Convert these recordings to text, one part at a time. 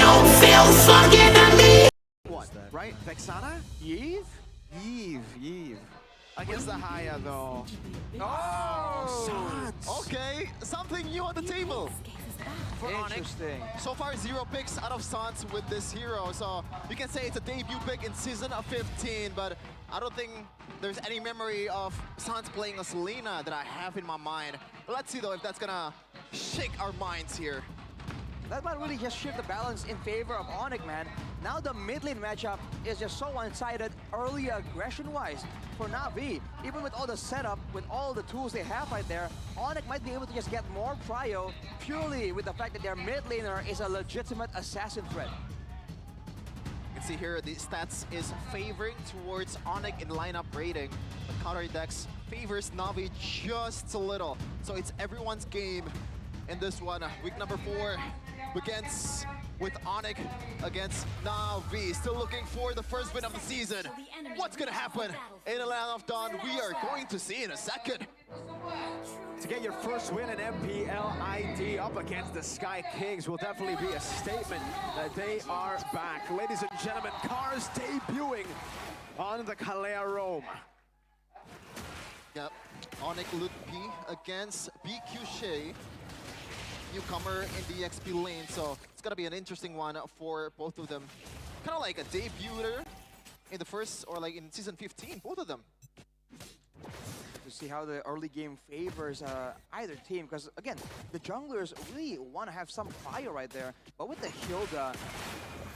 don't feel fucking to me. What, right? Vexana? Yves? Yves. Against the Haya, though. Oh! Okay, something new on the table. For Onic. Interesting. So far, 0 picks out of Sans with this hero. So you can say it's a debut pick in season of 15, but I don't think there's any memory of Sans playing a Selena that I have in my mind. But let's see though if that's gonna shake our minds here. That might really just shift the balance in favor of Onic, man. Now the mid lane matchup is just so one-sided early aggression-wise for Navi. Even with all the setup, with all the tools they have right there, Onic might be able to just get more prio purely with the fact that their mid laner is a legitimate assassin threat. You can see here the stats is favoring towards Onic in lineup rating. The counter index favors Navi just a little. So it's everyone's game in this one. Week number 4 begins with Onic against Navi. Still looking for the first win of the season. What's gonna happen in the Land of Dawn? We are going to see in a second. To get your first win in MPL ID up against the Sky Kings will definitely be a statement that they are back. Ladies and gentlemen, Cars debuting on the Kalea Rome. Yep, Onic Mpl against BQ Shay. Newcomer in the XP lane, so it's gonna be an interesting one for both of them. Kind of like a debuter in the first, or like in season 15, both of them. To see how the early game favors either team, because again, the junglers really want to have some fire right there, but with the Hilda,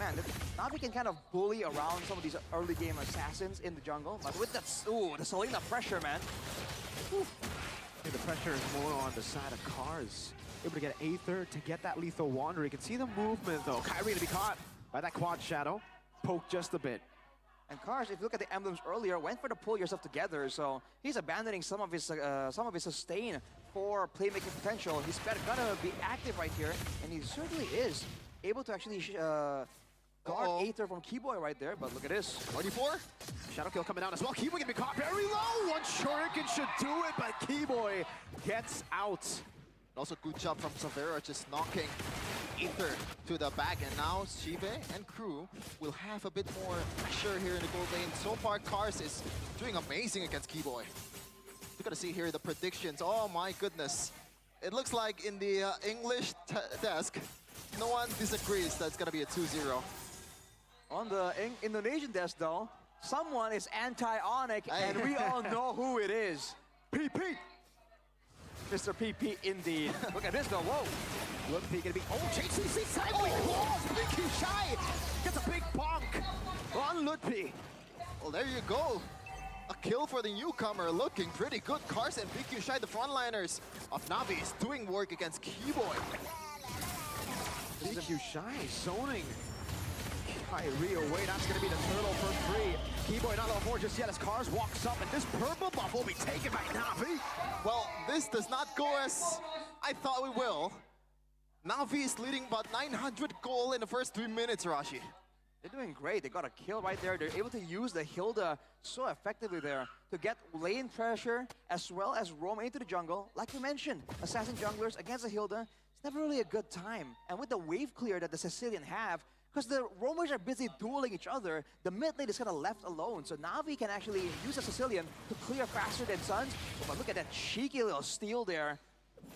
man, Navi can kind of bully around some of these early game assassins in the jungle, but with that, the Selena pressure, man. The pressure is more on the side of Cars. Able to get Aether to get that lethal wander. You can see the movement though. Kyrie to be caught by that quad shadow. Poke just a bit. And Cars, if you look at the emblems earlier, went for the pull yourself together, so he's abandoning some of his sustain for playmaking potential. He's gonna be active right here, and he certainly is able to actually guard Aether from Keyboy right there. But look at this. 24. Shadow kill coming out as well. Keyboy gonna be caught very low. One shuriken should do it, but Keyboy gets out. Also good job from Savera just knocking Aether to the back, and now Shibe and crew will have a bit more pressure here in the gold lane. So far Cars is doing amazing against Keyboy. You're gonna see here the predictions. Oh my goodness. It looks like in the English desk, no one disagrees that it's gonna be a 2-0. On the Indonesian desk though, someone is anti-Onic, and we all know who it is. PP! Mr. PP indeed. Look at this though, whoa. Mpl gonna be, JCC sideways claws! BQ Shy gets a big bonk on Mpl. Well, there you go. A kill for the newcomer, looking pretty good. Cars and BQ Shy, the frontliners of Navi, is doing work against Keyboy. BQ Shy zoning Kyrie away. That's gonna be the turtle for free. Keyboy not level 4 just yet as Cars walks up, and this purple buff will be taken by Navi. Well, this does not go as I thought we will. Navi is leading about 900 gold in the first 3 minutes, Rashi. They're doing great. They got a kill right there. They're able to use the Hilda so effectively there to get lane pressure as well as roam into the jungle. Like you mentioned, assassin junglers against the Hilda, it's never really a good time. And with the wave clear that the Sicilian have, because the roamers are busy dueling each other, the mid lane is kind of left alone. So Navi can actually use a Sicilian to clear faster than Suns. But look at that cheeky little steal there.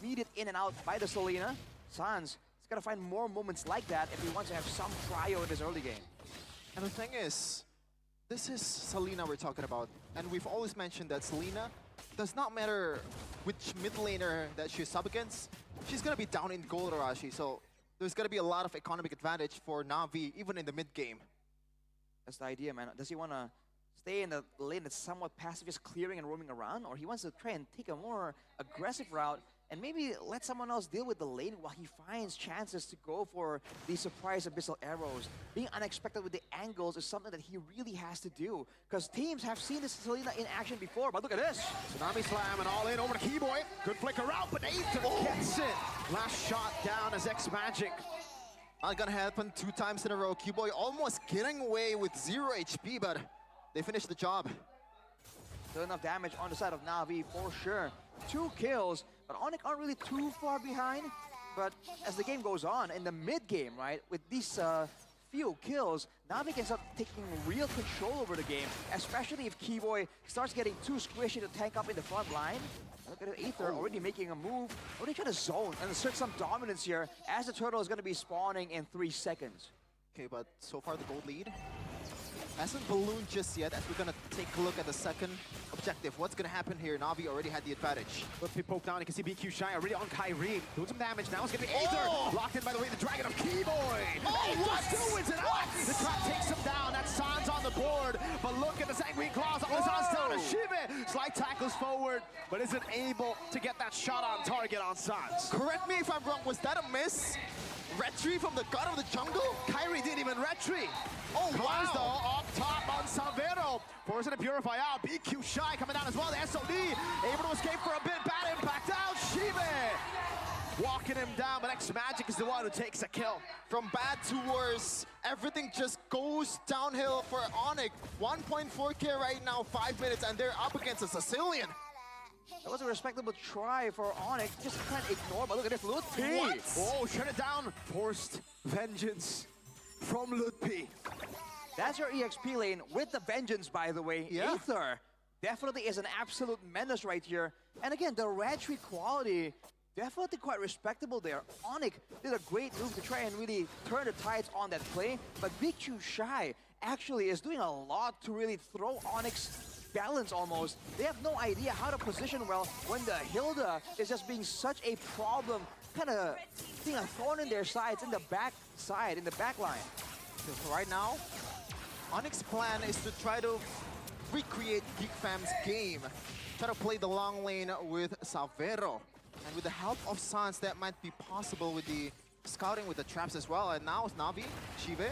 Beat it in and out by the Selena. Suns, he's got to find more moments like that if he wants to have some prio in this early game. And the thing is, this is Selena we're talking about. And we've always mentioned that Selena does not matter which mid laner that she's up against. She's going to be down in gold, Arashi. So there's going to be a lot of economic advantage for Navi, even in the mid game. That's the idea, man. Does he want to stay in the lane that's somewhat passive, just clearing and roaming around? Or he wants to try and take a more aggressive route and maybe let someone else deal with the lane while he finds chances to go for these surprise abyssal arrows. Being unexpected with the angles is something that he really has to do, because teams have seen this Selena in action before. But look at this. Tsunami slam and all in over to Keyboy. Good flicker out, but Aether gets it. Last shot down as X Magic. Not gonna happen 2 times in a row. Keyboy almost getting away with 0 HP, but they finished the job. Still enough damage on the side of Navi for sure. 2 kills, but Onic aren't really too far behind. But as the game goes on, in the mid-game, right, with these few kills, Navi can start taking real control over the game, especially if Keyboy starts getting too squishy to tank up in the front line. Look at Aether already making a move, already trying to zone and assert some dominance here, as the turtle is going to be spawning in 3 seconds. Okay, but so far the gold lead hasn't ballooned just yet, as we're gonna take a look at the second objective. What's gonna happen here? Navi already had the advantage. Let's be poked down. You can see BQ Shy already on Kyrie. Doing some damage now. It's gonna be Aether. Locked in, by the way, the Dragon of Keyboy. What? Still wins it out. The trap takes him down. That's Sans on the board. But look at the Sanguine Claws on the Sans down to Shive. Slide tackles forward, but isn't able to get that shot on target on Sans. Correct me if I'm wrong, was that a miss? Retry from the god of the jungle? Kyrie didn't even retry. Oh, Cars, though, wow! up top on Savero. Forcing to purify out. BQ Shy coming down as well. The SOD able to escape for a bit. Bad impact out. Shive walking him down, but X-Magic is the one who takes a kill. From bad to worse, everything just goes downhill for Onic. 1.4k right now, 5 minutes, and they're up against a Sicilian. That was a respectable try for Onic. Just can't ignore, but look at this, Lutpi. What? Oh, shut it down. Forced vengeance from Lutpi. That's your EXP lane with the vengeance, by the way. Yeah. Aether definitely is an absolute menace right here. And again, the red tree quality, definitely quite respectable there. Onic did a great move to try and really turn the tides on that play, but BQ Shy actually is doing a lot to really throw Onic's balance almost. They have no idea how to position well when the Hilda is just being such a problem, kind of being a thorn in their sides, in the back side, in the back line. So right now, Onic's plan is to try to recreate Geek Fam's game. Try to play the long lane with Savero. And with the help of Sans, that might be possible with the scouting with the traps as well. And now it's Navi, Shive,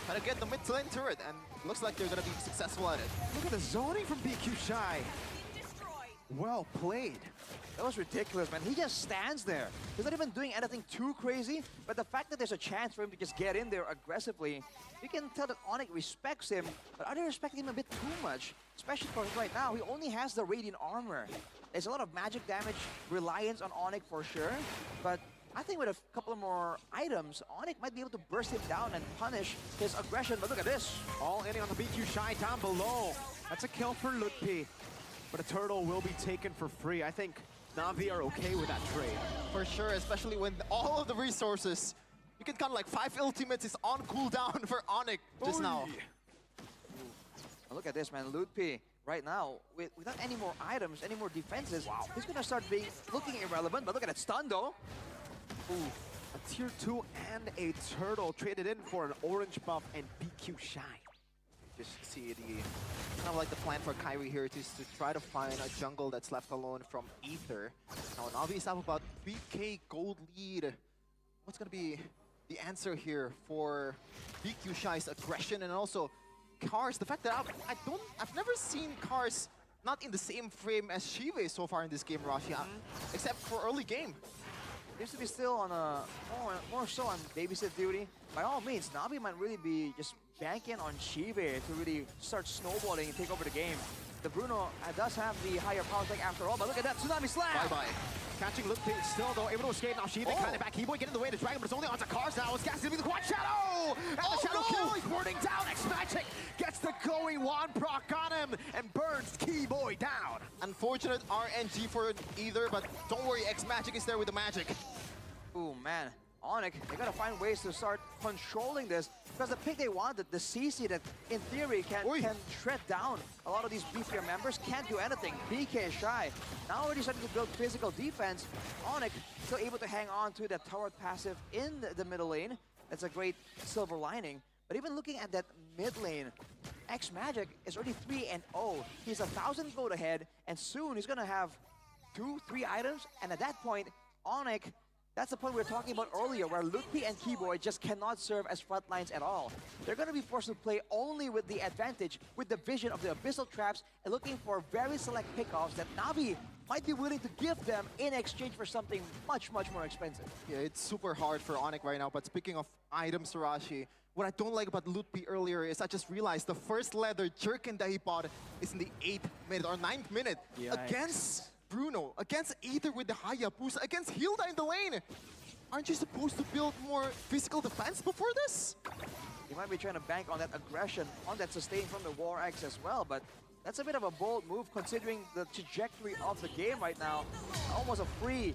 try to get the mid lane turret. And looks like they're going to be successful at it. Look at the zoning from BQ Shy. Well played. That was ridiculous, man. He just stands there. He's not even doing anything too crazy, but the fact that there's a chance for him to just get in there aggressively, you can tell that Onic respects him, but are they respecting him a bit too much? Especially for right now, he only has the Radiant Armor. There's a lot of magic damage reliance on Onic for sure, but I think with a couple of more items, Onic might be able to burst him down and punish his aggression, but look at this. All in on the BQ Shy down below. That's a kill for Lutpi. But a turtle will be taken for free. I think Navi are okay with that trade. For sure, especially when all of the resources, you can count like 5 ultimates is on cooldown for Onic just now. Look at this, man. Lutpi, right now, without any more items, any more defenses, he's going to start looking irrelevant. But look at that stun, though. Ooh, a tier 2 and a turtle traded in for an orange buff and BQ Shy. Just see the kind of like the plan for Kyrie here is to try to find a jungle that's left alone from Aether. Now Navi is up about 3k gold lead. What's gonna be the answer here for BQ Shy's aggression and also Cars? The fact that I've never seen Cars not in the same frame as Shive so far in this game, Rashi, except for early game. Seems to be still on a more so on babysit duty. By all means, Navi might really be just banking on Shive to really start snowballing and take over the game. The Bruno does have the higher power tech after all, but look at that Tsunami Slam! Bye-bye. Catching Lutpi still though, able to escape now. Shive kind of back. Keyboy getting in the way of the Dragon, but it's only onto Cars now. It's Gas gonna be the quad shadow! And the shadow kill, he's burning down. X-Magic gets the glowing wand proc on him and burns Keyboy down. Unfortunate RNG for either, but don't worry, X-Magic is there with the magic. Ooh, man. Onic, they gotta find ways to start controlling this because the pick they wanted, the CC that in theory can shred down a lot of these beefier members, can't do anything. BK Shy now already starting to build physical defense. Onic still able to hang on to that tower passive in the middle lane. That's a great silver lining. But even looking at that mid lane, X-Magic is already 3-0. He's 1,000 gold ahead, and soon he's gonna have 2-3 items, and at that point, Onic, that's the point we were talking about earlier, where Lutpi and Keyboy just cannot serve as front lines at all. They're going to be forced to play only with the advantage, with the vision of the Abyssal Traps, and looking for very select pickoffs that Navi might be willing to give them in exchange for something much, much more expensive. Yeah, it's super hard for Onic right now, but speaking of items, Sarashi, what I don't like about Lutpi earlier is I just realized the first leather jerkin that he bought is in the 8th minute or 9th minute against Bruno, against Aether with the Hayabusa, against Hilda in the lane. aren't you supposed to build more physical defense before this? He might be trying to bank on that aggression, on that sustain from the War X as well, but that's a bit of a bold move considering the trajectory of the game right now. Almost a free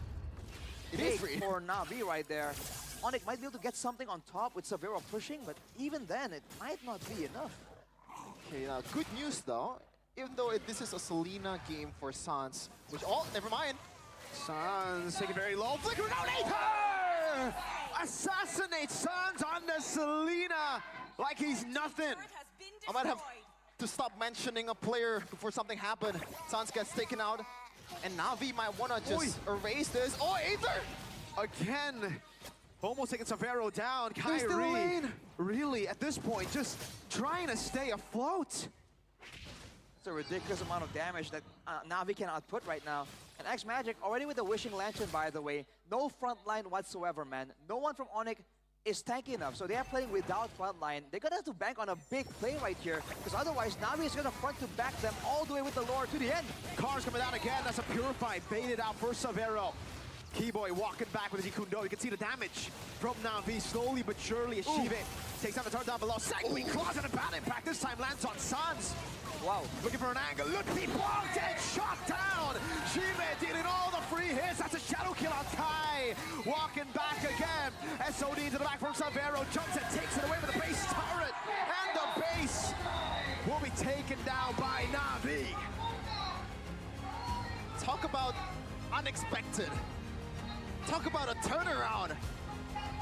is pick free. for Navi right there. Onic might be able to get something on top with Severo pushing, but even then, it might not be enough. Okay, now good news though. Even though this is a Selena game for Sans, which, oh, never mind. Sans taking very low. Flicker out Aether! Assassinate Sans on the Selena like he's nothing. I might have to stop mentioning a player before something happened. Sans gets taken out, and Navi might wanna just erase this. Oh, Aether! Again, almost taking Severo down. They're still Kyrie, lane. really, at this point, just trying to stay afloat. It's a ridiculous amount of damage that Navi can output right now. And X-Magic already with the Wishing Lantern, by the way. No front line whatsoever, man. No one from Onic is tanky enough, so they are playing without front line. They're gonna have to bank on a big play right here, because otherwise Navi is gonna front to back them all the way with the lore to the end. Cars coming down again. That's a Purify baited out for Severo. Keyboy walking back with his Ikundo. You can see the damage from Navi slowly but surely as Shive takes out the turn down below. Sanguine Claws and a bad impact. This time lands on Sans. Wow. Looking for an angle. Ludwig blocked and shot down. Shive dealing all the free hits. That's a shadow kill on Kai. Walking back again. SOD to the back from Severo. Jumps and takes it away with the base turret. And the base will be taken down by Navi. Talk about unexpected. Talk about a turnaround.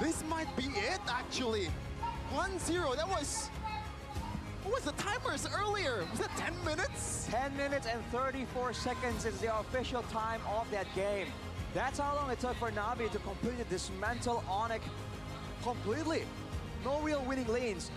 This might be it, actually. 1-0, that was... What was the timers earlier? Was that 10 minutes? 10 minutes and 34 seconds is the official time of that game. That's how long it took for Navi to completely dismantle Onic completely. No real winning lanes.